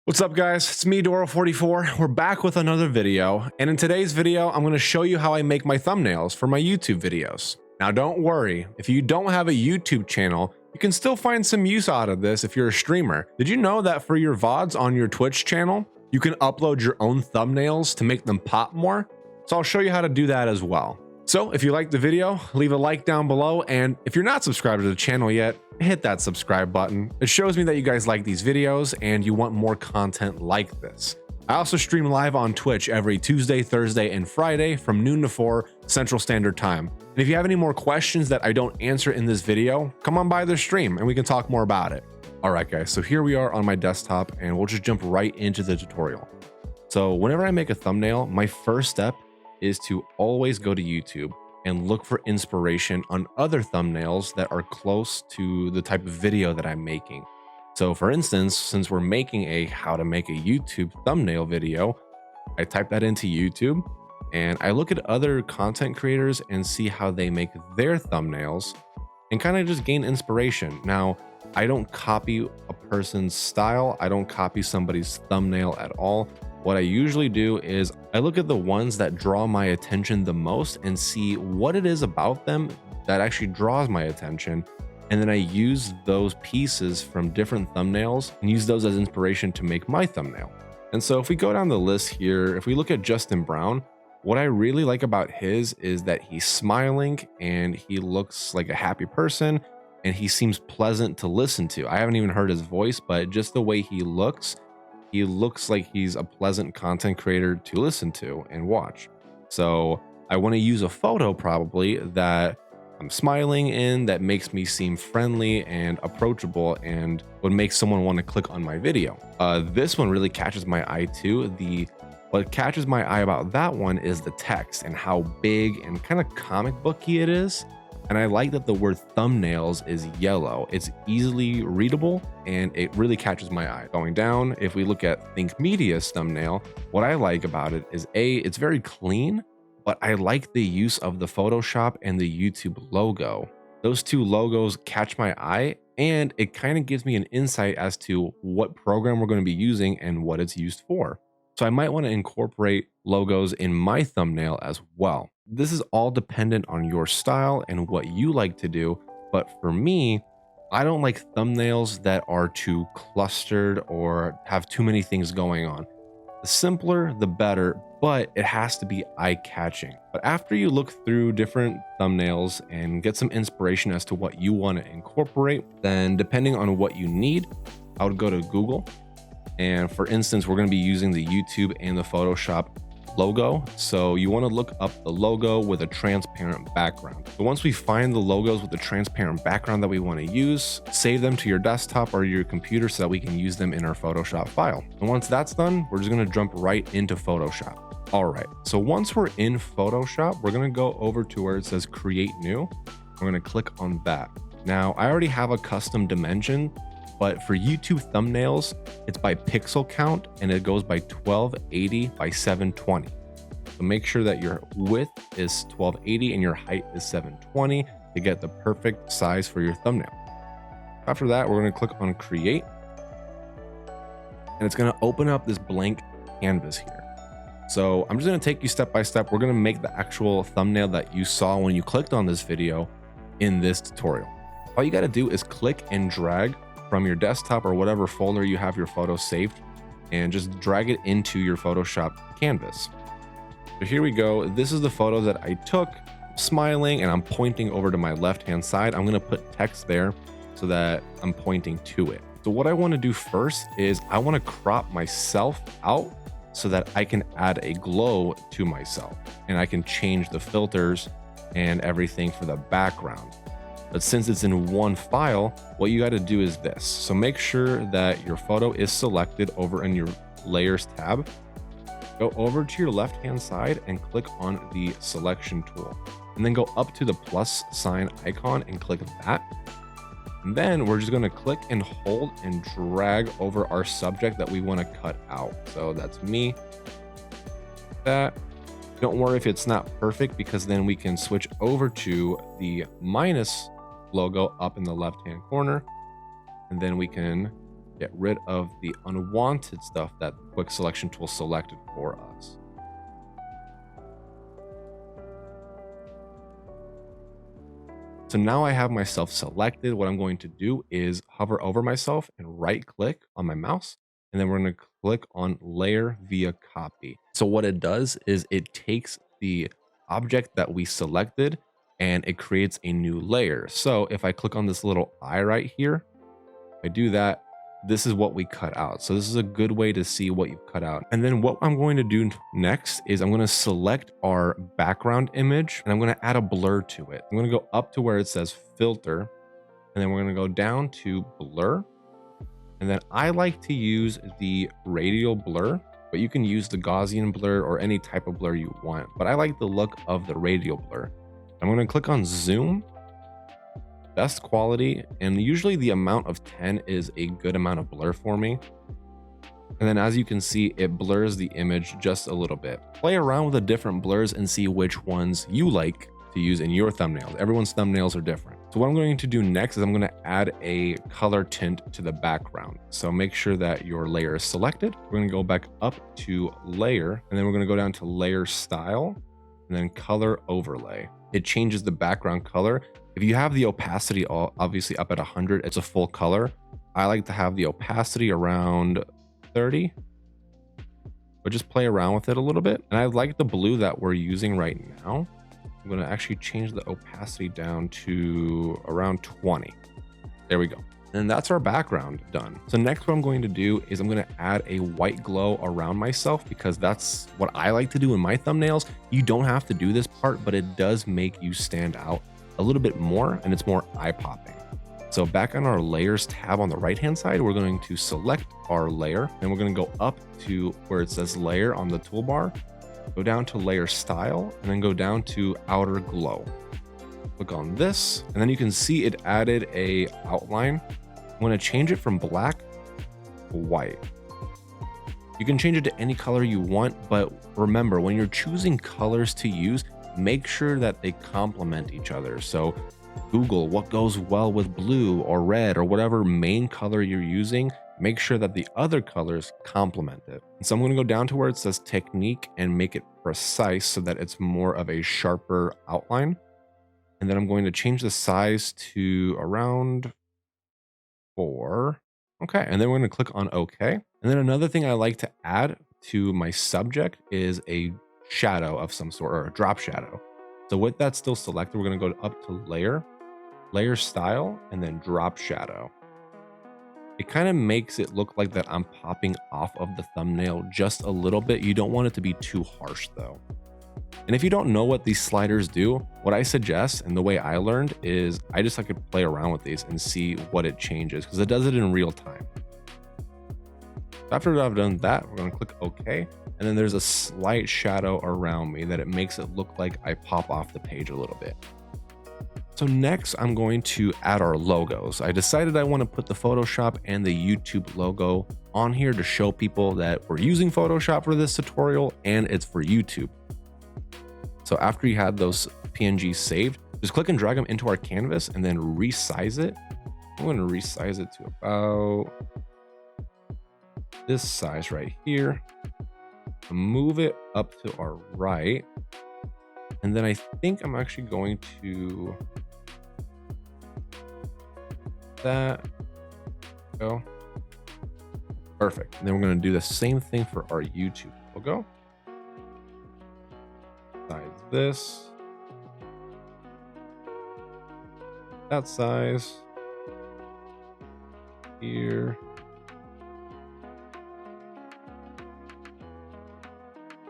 What's up guys, it's me Doro44. We're back with another video, and in today's video I'm going to show you how I make my thumbnails for my YouTube videos. Now don't worry, if you don't have a YouTube channel, you can still find some use out of this if you're a streamer. Did you know that for your VODs on your Twitch channel, you can upload your own thumbnails to make them pop more? So I'll show you how to do that as well. So if you liked the video, leave a like down below, and if you're not subscribed to the channel yet, hit that subscribe button. It shows me that you guys like these videos and you want more content like this. I also stream live on Twitch every Tuesday, Thursday, and Friday from noon to 4 Central Standard Time. And if you have any more questions that I don't answer in this video, come on by the stream and we can talk more about it. All right guys, so here we are on my desktop and we'll just jump right into the tutorial. So whenever I make a thumbnail, my first step is to always go to YouTube and look for inspiration on other thumbnails that are close to the type of video that I'm making. So for instance, since we're making a how to make a YouTube thumbnail video, I type that into YouTube and I look at other content creators and see how they make their thumbnails and kind of just gain inspiration. Now, I don't copy a person's style. I don't copy somebody's thumbnail at all. What I usually do is I look at the ones that draw my attention the most and see what it is about them that actually draws my attention. And then I use those pieces from different thumbnails and use those as inspiration to make my thumbnail. And so if we go down the list here, if we look at Justin Brown, what I really like about his is that he's smiling and he looks like a happy person and he seems pleasant to listen to. I haven't even heard his voice, but just the way he looks like he's a pleasant content creator to listen to and watch. So I want to use a photo probably that I'm smiling in, that makes me seem friendly and approachable and would make someone want to click on my video. This one really catches my eye too. What catches my eye about that one is the text and how big and kind of comic booky it is. And I like that the word thumbnails is yellow. It's easily readable and it really catches my eye. Going down, if we look at Think Media's thumbnail, what I like about it is it's very clean, but I like the use of the Photoshop and the YouTube logo. Those two logos catch my eye and it kind of gives me an insight as to what program we're going to be using and what it's used for. So I might want to incorporate logos in my thumbnail as well. This is all dependent on your style and what you like to do. But for me, I don't like thumbnails that are too clustered or have too many things going on. The simpler, the better, but it has to be eye-catching. But after you look through different thumbnails and get some inspiration as to what you want to incorporate, then depending on what you need, I would go to Google. And for instance, we're going to be using the YouTube and the Photoshop logo. So you want to look up the logo with a transparent background. So once we find the logos with the transparent background that we want to use, save them to your desktop or your computer so that we can use them in our Photoshop file. And once that's done, we're just going to jump right into Photoshop. All right, so once we're in Photoshop, we're going to go over to where it says Create New. We're going to click on that. Now, I already have a custom dimension, but for YouTube thumbnails, it's by pixel count and it goes by 1280 by 720. So make sure that your width is 1280 and your height is 720 to get the perfect size for your thumbnail. After that, we're going to click on Create and it's going to open up this blank canvas here. So I'm just going to take you step by step. We're going to make the actual thumbnail that you saw when you clicked on this video in this tutorial. All you got to do is click and drag from your desktop or whatever folder you have your photos saved and just drag it into your Photoshop canvas. So here we go. This is the photo that I took, smiling, and I'm pointing over to my left-hand side. I'm going to put text there so that I'm pointing to it. So what I want to do first is I want to crop myself out so that I can add a glow to myself and I can change the filters and everything for the background. But since it's in one file, what you got to do is this. So make sure that your photo is selected over in your layers tab. Go over to your left-hand side and click on the selection tool. And then go up to the plus sign icon and click that. And then we're just going to click and hold and drag over our subject that we want to cut out. So that's me. That. Don't worry if it's not perfect because then we can switch over to the minus logo up in the left hand corner and then we can get rid of the unwanted stuff that the quick selection tool selected for us. So now I have myself selected. What I'm going to do is hover over myself and right click on my mouse. And then we're going to click on layer via copy. So what it does is it takes the object that we selected and it creates a new layer. So if I click on this little eye right here, if I do that, this is what we cut out. So this is a good way to see what you've cut out. And then what I'm going to do next is I'm going to select our background image and I'm going to add a blur to it. I'm going to go up to where it says filter, and then we're going to go down to blur. And then I like to use the radial blur, but you can use the Gaussian blur or any type of blur you want. But I like the look of the radial blur. I'm going to click on zoom, best quality, and usually the amount of 10 is a good amount of blur for me. And then as you can see, it blurs the image just a little bit. Play around with the different blurs and see which ones you like to use in your thumbnails. Everyone's thumbnails are different. So what I'm going to do next is I'm going to add a color tint to the background. So make sure that your layer is selected. We're going to go back up to layer, and then we're going to go down to layer style, and then color overlay. It changes the background color. If you have the opacity obviously up at 100, it's a full color. I like to have the opacity around 30, but just play around with it a little bit. And I like the blue that we're using right now. I'm going to actually change the opacity down to around 20. There we go. And that's our background done. So next what I'm going to do is I'm going to add a white glow around myself because that's what I like to do in my thumbnails. You don't have to do this part, but it does make you stand out a little bit more and it's more eye-popping. So back on our layers tab on the right hand side, we're going to select our layer and we're going to go up to where it says layer on the toolbar, go down to layer style, and then go down to outer glow. Click on this, and then you can see it added a outline. I'm going to change it from black to white. You can change it to any color you want, but remember, when you're choosing colors to use, make sure that they complement each other. So Google what goes well with blue or red or whatever main color you're using. Make sure that the other colors complement it. And so I'm going to go down to where it says technique and make it precise so that it's more of a sharper outline. And then I'm going to change the size to around 4. Okay, and then we're going to click on OK. And then another thing I like to add to my subject is a shadow of some sort, or a drop shadow. So with that still selected, we're going to go up to layer style, and then drop shadow. It kind of makes it look like that I'm popping off of the thumbnail just a little bit. You don't want it to be too harsh though. And if you don't know what these sliders do, what I suggest and the way I learned is I just like to play around with these and see what it changes because it does it in real time. After I've done that, we're going to click OK. And then there's a slight shadow around me that it makes it look like I pop off the page a little bit. So next I'm going to add our logos. I decided I want to put the Photoshop and the YouTube logo on here to show people that we're using Photoshop for this tutorial and it's for YouTube. So after you had those PNGs saved, just click and drag them into our canvas and then resize it. I'm going to resize it to about this size right here. Move it up to our right. And then I think I'm actually going to that go perfect. And then we're going to do the same thing for our YouTube logo. Size this, that size here,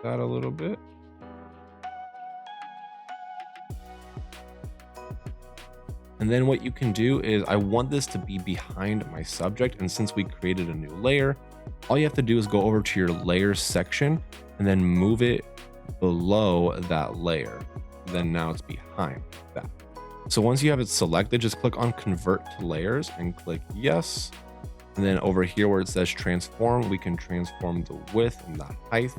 that a little bit. And then what you can do is I want this to be behind my subject. And since we created a new layer, all you have to do is go over to your layers section and then move it below that layer. Then now it's behind that. So once you have it selected, just click on convert to layers and click yes. And then over here where it says transform, we can transform the width and the height.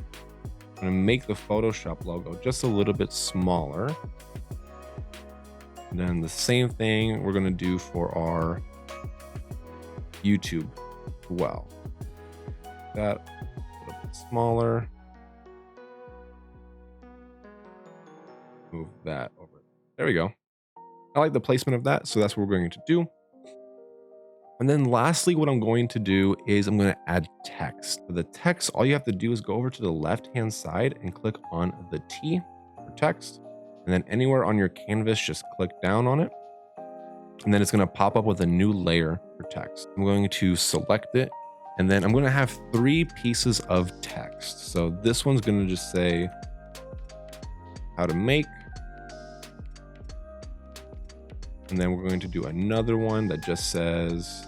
I'm going to make the Photoshop logo just a little bit smaller. And then the same thing we're going to do for our YouTube well. That a little bit smaller. Move that over. There we go. I like the placement of that, so that's what we're going to do. And then lastly, what I'm going to do is I'm going to add text. For the text, all you have to do is go over to the left-hand side and click on the T for text. And then anywhere on your canvas, just click down on it. And then it's going to pop up with a new layer for text. I'm going to select it. And then I'm going to have 3 pieces of text. So this one's going to just say how to make. And then we're going to do another one that just says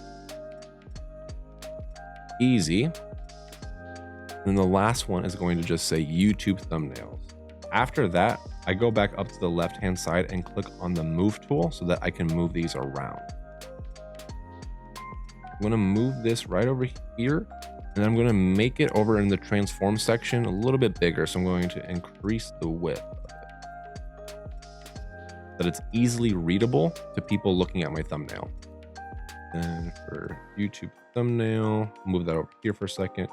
easy. And the last one is going to just say YouTube thumbnails. After that, I go back up to the left-hand side and click on the move tool so that I can move these around. I'm going to move this right over here, and I'm going to make it over in the transform section a little bit bigger. So I'm going to increase the width of it, that it's easily readable to people looking at my thumbnail. And for YouTube thumbnail, move that over here for a second.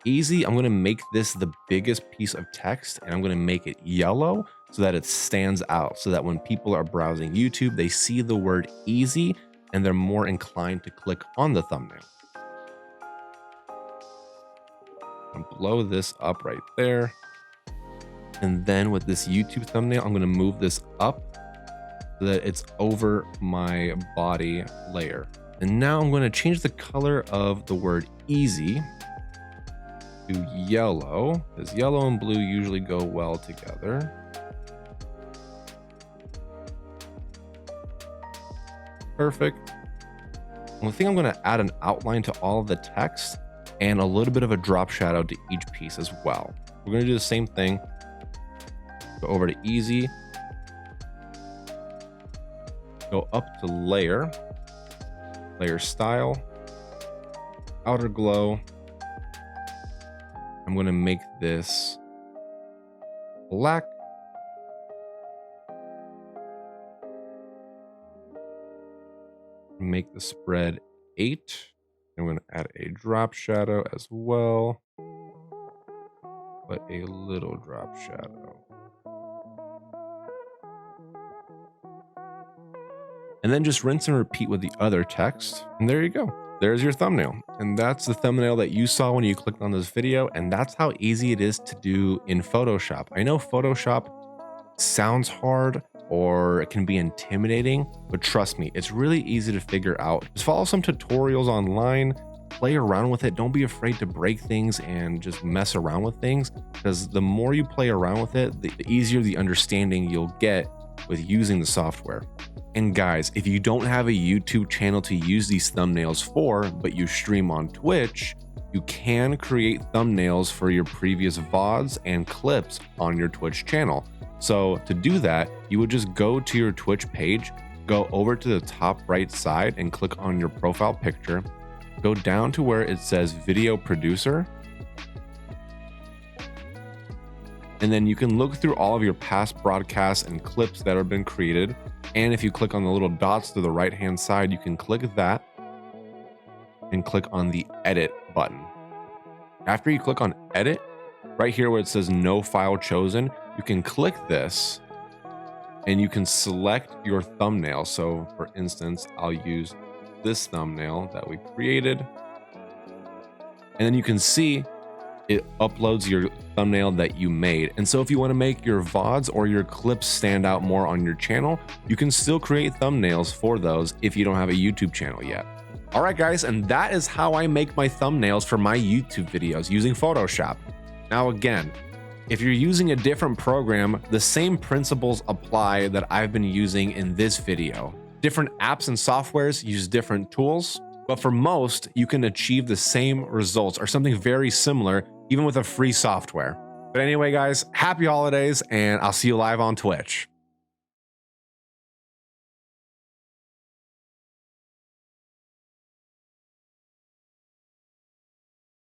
Easy, I'm going to make this the biggest piece of text, and I'm going to make it yellow so that it stands out, so that when people are browsing YouTube, they see the word easy and they're more inclined to click on the thumbnail. I'm gonna blow this up right there. And then with this YouTube thumbnail, I'm going to move this up so that it's over my body layer. And now I'm going to change the color of the word easy to yellow, because yellow and blue usually go well together. Perfect. I think I'm going to add an outline to all of the text and a little bit of a drop shadow to each piece as well. We're going to do the same thing. Go over to easy. Go up to layer, layer style, outer glow. I'm going to make this black. Make the spread 8. I'm going to add a drop shadow as well, but a little drop shadow. And then just rinse and repeat with the other text. And there you go. There's your thumbnail. And that's the thumbnail that you saw when you clicked on this video. And that's how easy it is to do in Photoshop. I know Photoshop sounds hard or it can be intimidating, but trust me, it's really easy to figure out. Just follow some tutorials online, play around with it. Don't be afraid to break things and just mess around with things, because the more you play around with it, the easier the understanding you'll get with using the software. And guys, if you don't have a YouTube channel to use these thumbnails for, but you stream on Twitch, you can create thumbnails for your previous VODs and clips on your Twitch channel. So to do that, you would just go to your Twitch page, go over to the top right side and click on your profile picture, go down to where it says video producer. And then you can look through all of your past broadcasts and clips that have been created. And if you click on the little dots to the right-hand side, you can click that and click on the edit button. After you click on edit, right here where it says no file chosen, you can click this and you can select your thumbnail. So for instance, I'll use this thumbnail that we created. And then you can see it uploads your thumbnail that you made. And so if you want to make your VODs or your clips stand out more on your channel, you can still create thumbnails for those if you don't have a YouTube channel yet. All right, guys, and that is how I make my thumbnails for my YouTube videos using Photoshop. Now, again, if you're using a different program, the same principles apply that I've been using in this video. Different apps and softwares use different tools, but for most, you can achieve the same results or something very similar, even with a free software. But anyway, guys, happy holidays, and I'll see you live on Twitch.